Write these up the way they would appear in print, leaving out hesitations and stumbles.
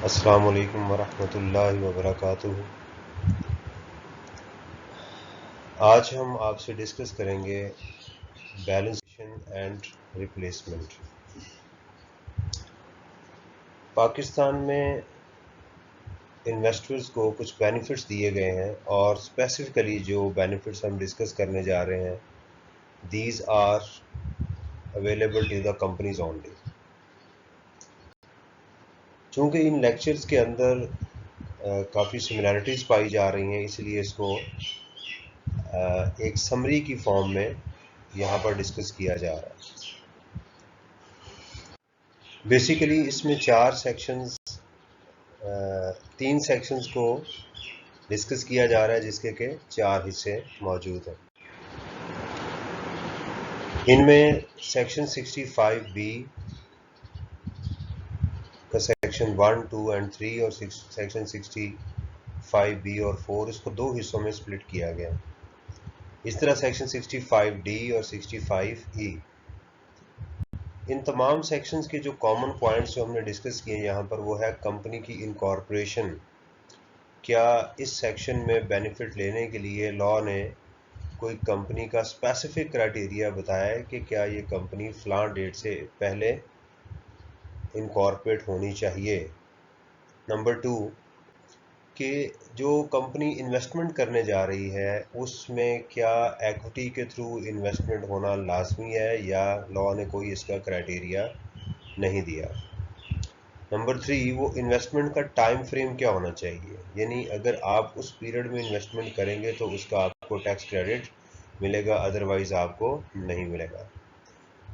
अस्सलामु अलैकुम वरहमतुल्लाहि वबरकातुहू। आज हम आपसे डिस्कस करेंगे बैलेंस एंड रिप्लेसमेंट। पाकिस्तान में इन्वेस्टर्स को कुछ बेनिफिट्स दिए गए हैं और स्पेसिफिकली जो बेनिफिट्स हम डिस्कस करने जा रहे हैं, these are available to the companies only. चूँकि इन लेक्चर्स के अंदर काफ़ी सिमिलैरिटीज़ पाई जा रही हैं, इसलिए इसको एक समरी की फॉर्म में यहाँ पर डिस्कस किया जा रहा है। बेसिकली इसमें तीन सेक्शंस को डिस्कस किया जा रहा है, जिसके के 4 हिस्से मौजूद हैं। इनमें सेक्शन 65B का सेक्शन 1, 2 एंड 3 और सेक्शन 65B और 4, इसको 2 हिस्सों में स्प्लिट किया गया। इस तरह सेक्शन 65D और 65E, इन तमाम सेक्शंस के जो कॉमन पॉइंट्स जो हमने डिस्कस किए यहाँ पर, वो है कंपनी की इनकॉर्पोरेशन। क्या इस सेक्शन में बेनिफिट लेने के लिए लॉ ने कोई कंपनी का स्पेसिफिक क्राइटेरिया बताया है कि क्या ये कंपनी फलां डेट से पहले इनकॉर्पोरेट होनी चाहिए। नंबर 2, कि जो कंपनी इन्वेस्टमेंट करने जा रही है उसमें क्या इक्विटी के थ्रू इन्वेस्टमेंट होना लाजमी है या लॉ ने कोई इसका क्राइटेरिया नहीं दिया। नंबर 3, वो इन्वेस्टमेंट का टाइम फ्रेम क्या होना चाहिए, यानी अगर आप उस पीरियड में इन्वेस्टमेंट करेंगे तो उसका आपको टैक्स क्रेडिट मिलेगा, अदरवाइज आपको नहीं मिलेगा।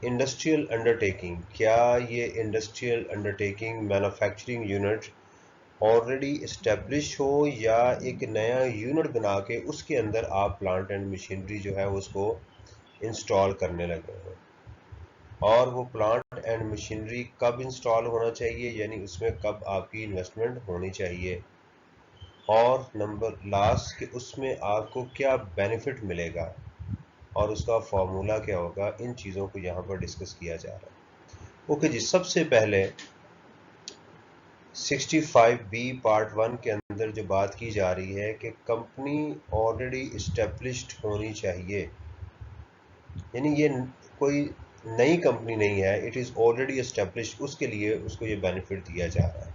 इंडस्ट्रियल अंडरटेकिंग, क्या ये industrial undertaking manufacturing unit already establish हो या एक नया यूनिट बना के उसके अंदर आप प्लांट एंड मशीनरी जो है उसको इंस्टॉल करने लगे हैं, और वो प्लांट एंड मशीनरी कब इंस्टॉल होना चाहिए, यानी उसमें कब आपकी इन्वेस्टमेंट होनी चाहिए। और नंबर लास्ट, कि उसमें आपको क्या बेनिफिट मिलेगा और उसका फॉर्मूला क्या होगा। इन चीज़ों को यहाँ पर डिस्कस किया जा रहा है। ओके जी, सबसे पहले 65B पार्ट 1 के अंदर जो बात की जा रही है कि कंपनी ऑलरेडी इस्टेब्लिश्ड होनी चाहिए, यानी ये कोई नई कंपनी नहीं है, इट इज़ ऑलरेडी इस्टेब्लिश्ड, उसके लिए उसको ये बेनिफिट दिया जा रहा है।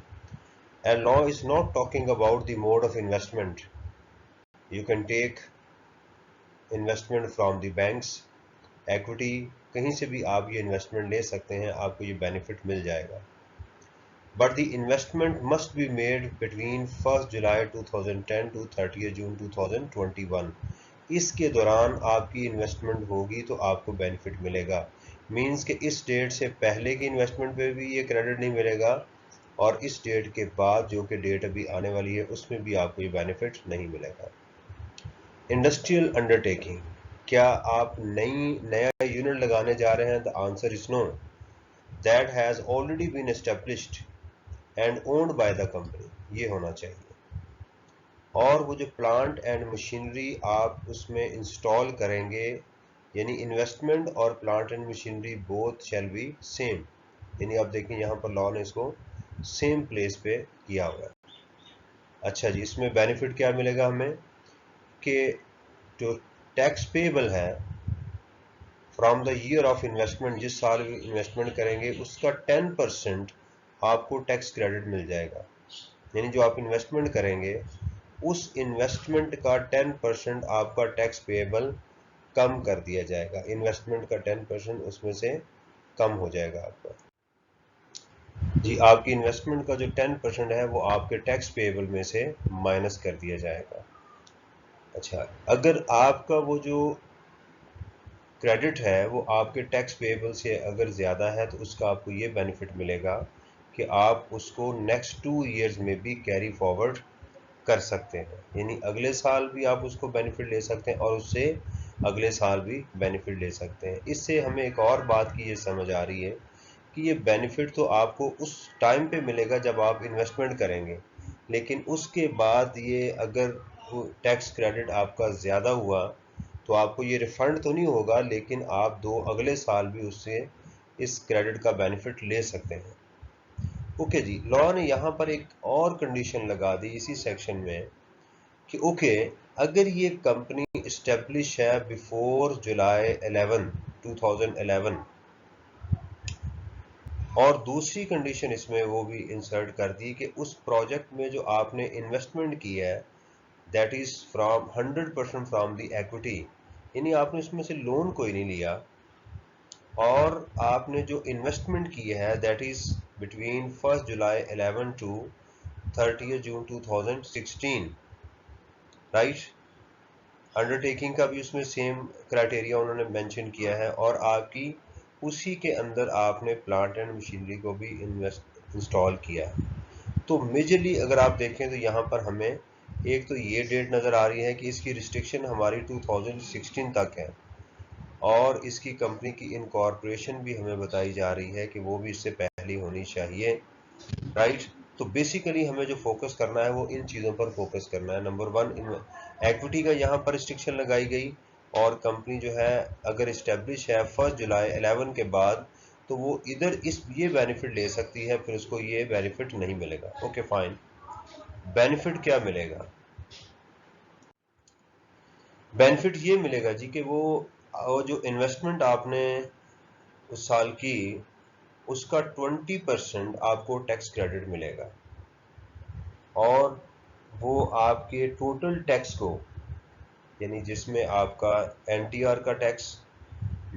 And law is not talking about the mode of investment. You can take investment from the banks, equity, कहीं से भी आप ये इन्वेस्टमेंट ले सकते हैं, आपको ये बेनिफिट मिल जाएगा। But the investment must be made between 1st July 2010 to 30th June 2021। इसके दौरान आपकी इन्वेस्टमेंट होगी तो आपको बेनिफिट मिलेगा। मींस कि इस डेट से पहले की इन्वेस्टमेंट पे भी ये क्रेडिट नहीं मिलेगा, और इस डेट के बाद जो कि डेट अभी आने वाली है उसमें भी आपको ये बेनिफिट नहीं मिलेगा। इंडस्ट्रियल अंडरटेकिंग, क्या आप नया यूनिट लगाने जा रहे हैं? The answer is no. That has already been established and owned by the company, ये होना चाहिए। और वो जो प्लांट एंड मशीनरी आप उसमें इंस्टॉल करेंगे, यानी इन्वेस्टमेंट और plant and machinery both shall be same, यानी आप देखें यहाँ पर लॉ ने इसको सेम प्लेस पे किया हुआ है। अच्छा जी, इसमें बेनिफिट क्या मिलेगा हमें कि जो टैक्स पेबल है from the year of investment, जिस साल इन्वेस्टमेंट करेंगे उसका 10% आपको टैक्स क्रेडिट मिल जाएगा। यानी जो आप इन्वेस्टमेंट करेंगे उस इन्वेस्टमेंट का 10% आपका टैक्स पेएबल कम कर दिया जाएगा। इन्वेस्टमेंट का 10% उसमें से कम हो जाएगा आपका जी। आपकी इन्वेस्टमेंट का जो 10% है वो आपके टैक्स पेएबल में से माइनस कर दिया जाएगा। अच्छा, अगर आपका वो जो क्रेडिट है वो आपके टैक्स पेएबल से अगर ज़्यादा है तो उसका आपको ये बेनिफिट मिलेगा कि आप उसको नेक्स्ट 2 ईयर्स में भी कैरी फॉरवर्ड कर सकते हैं, यानी अगले साल भी आप उसको बेनिफिट ले सकते हैं और उससे अगले साल भी बेनिफिट ले सकते हैं। इससे हमें एक और बात की ये समझ आ रही है कि ये बेनिफिट तो आपको उस टाइम पे मिलेगा जब आप इन्वेस्टमेंट करेंगे, लेकिन उसके बाद ये अगर टैक्स क्रेडिट आपका ज़्यादा हुआ तो आपको ये रिफ़ंड तो नहीं होगा, लेकिन आप अगले साल भी उससे इस क्रेडिट का बेनिफिट ले सकते हैं। ओके जी, लॉ ने यहाँ पर एक और कंडीशन लगा दी इसी सेक्शन में कि ओके, अगर ये कंपनी इस्टेब्लिश है बिफोर जुलाई 11 2011, और दूसरी कंडीशन इसमें वो भी इंसर्ट कर दी कि उस प्रोजेक्ट में जो आपने इन्वेस्टमेंट की है that is from 100% from the equity, यानी आपने उसमें से लोन कोई नहीं लिया, और आपने जो इन्वेस्टमेंट की है that is between 1 July 11 to 30 June 2016, right. Undertaking का भी उसमें सेम क्राइटेरिया उन्होंने मेंशन किया है, और आपकी उसी के अंदर आपने प्लांट एंड मशीनरी को भी इंस्टॉल किया है। तो मेजरली अगर आप देखें तो यहाँ पर हमें एक तो ये डेट नज़र आ रही है कि इसकी रिस्ट्रिक्शन हमारी 2016 तक है, और इसकी कंपनी की इनकॉर्पोरेशन भी हमें बताई जा रही है कि वो भी इससे पहले होनी चाहिए, राइट। तो बेसिकली हमें जो फोकस करना है वो इन चीज़ों पर फोकस करना है। नंबर वन, इक्विटी का यहाँ पर रिस्ट्रिक्शन लगाई गई, और कंपनी जो है अगर इस्टेब्लिश है 1 जुलाई 11 के बाद, तो वो इधर इस ये बेनिफिट ले सकती है, फिर उसको ये बेनिफिट नहीं मिलेगा। Okay fine. बेनिफिट क्या मिलेगा? बेनिफिट ये मिलेगा जी कि वो जो इन्वेस्टमेंट आपने उस साल की, उसका 20% आपको टैक्स क्रेडिट मिलेगा, और वो आपके टोटल टैक्स को, यानी जिसमें आपका एनटीआर का टैक्स,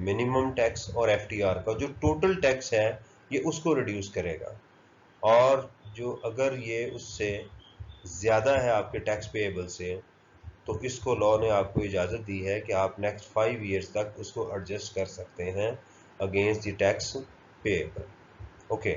मिनिमम टैक्स और एफटीआर का जो टोटल टैक्स है, ये उसको रिड्यूस करेगा। और जो अगर ये उससे ज़्यादा है आपके टैक्स पेएबल से, तो इसको लॉ ने आपको इजाज़त दी है कि आप नेक्स्ट 5 ईयर्स तक उसको एडजस्ट कर सकते हैं against the tax payable. Okay.